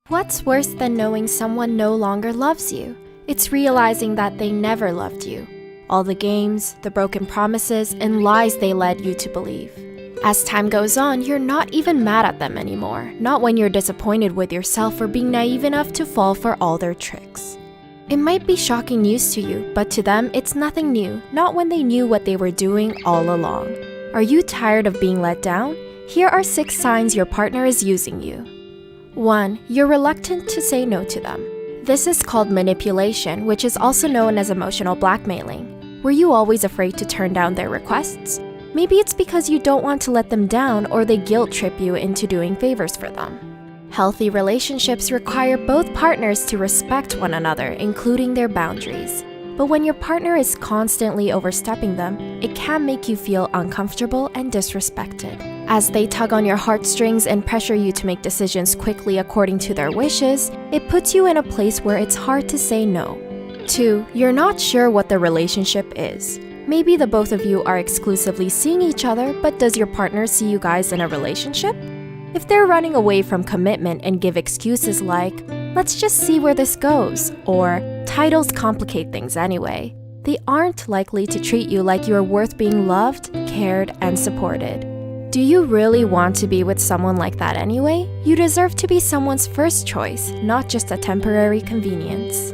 What's worse than knowing someone no longer loves you? It's realizing that they never loved you. All the games, the broken promises, and lies they led you to believe. As time goes on, you're not even mad at them anymore, not when you're disappointed with yourself for being naive enough to fall for all their tricks. It might be shocking news to you, but to them, it's nothing new, not when they knew what they were doing all along. Are you tired of being let down? Here are 6 signs your partner is using you. 1. You're reluctant to say no to them. This is called manipulation, which is also known as emotional blackmailing. Were you always afraid to turn down their requests? Maybe it's because you don't want to let them down or they guilt trip you into doing favors for them. Healthy relationships require both partners to respect one another, including their boundaries. But when your partner is constantly overstepping them, it can make you feel uncomfortable and disrespected. As they tug on your heartstrings and pressure you to make decisions quickly according to their wishes, it puts you in a place where it's hard to say no. 2. You're not sure what the relationship is. Maybe the both of you are exclusively seeing each other, but does your partner see you guys in a relationship? If they're running away from commitment and give excuses like, "Let's just see where this goes," or "Titles complicate things anyway," they aren't likely to treat you like you're worth being loved, cared, and supported. Do you really want to be with someone like that anyway? You deserve to be someone's first choice, not just a temporary convenience.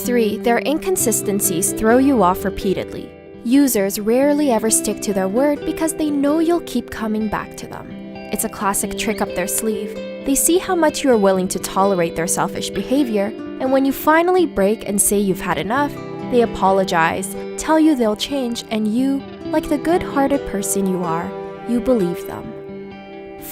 3. Their inconsistencies throw you off repeatedly. Users rarely ever stick to their word because they know you'll keep coming back to them. It's a classic trick up their sleeve. They see how much you are willing to tolerate their selfish behavior, and when you finally break and say you've had enough, they apologize, tell you they'll change, and you, like the good-hearted person you are, you believe them.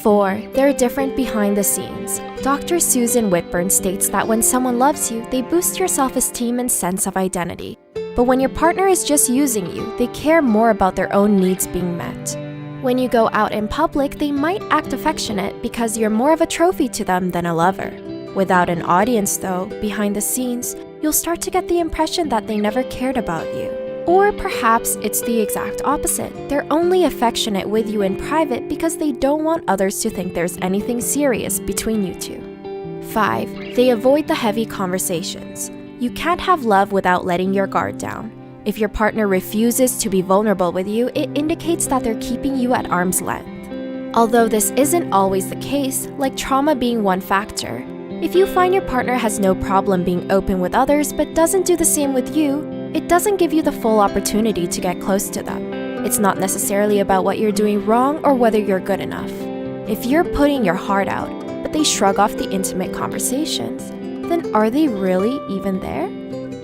4. They're different behind the scenes. Dr. Susan Whitburn states that when someone loves you, they boost your self-esteem and sense of identity. But when your partner is just using you, they care more about their own needs being met. When you go out in public, they might act affectionate because you're more of a trophy to them than a lover. Without an audience, though, behind the scenes, you'll start to get the impression that they never cared about you. Or perhaps it's the exact opposite. They're only affectionate with you in private because they don't want others to think there's anything serious between you two. 5. They avoid the heavy conversations. You can't have love without letting your guard down. If your partner refuses to be vulnerable with you, it indicates that they're keeping you at arm's length. Although this isn't always the case, like trauma being one factor, if you find your partner has no problem being open with others but doesn't do the same with you, it doesn't give you the full opportunity to get close to them. It's not necessarily about what you're doing wrong or whether you're good enough. If you're putting your heart out, but they shrug off the intimate conversations, then are they really even there?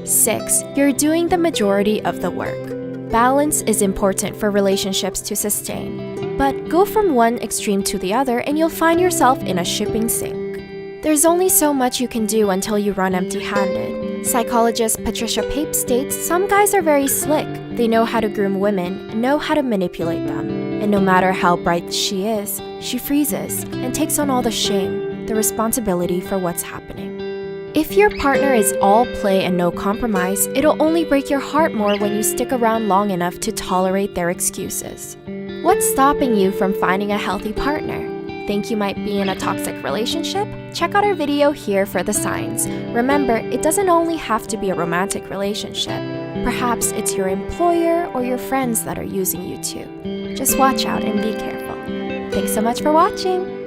6. You're doing the majority of the work. Balance is important for relationships to sustain, but go from one extreme to the other and you'll find yourself in a shipping sink. There's only so much you can do until you run empty-handed. Psychologist Patricia Pape states some guys are very slick. They know how to groom women, know how to manipulate them, and no matter how bright she is, she freezes and takes on all the shame, the responsibility for what's happening. If your partner is all play and no compromise, it'll only break your heart more when you stick around long enough to tolerate their excuses. What's stopping you from finding a healthy partner? Think you might be in a toxic relationship? Check out our video here for the signs. Remember, it doesn't only have to be a romantic relationship. Perhaps it's your employer or your friends that are using you too. Just watch out and be careful. Thanks so much for watching!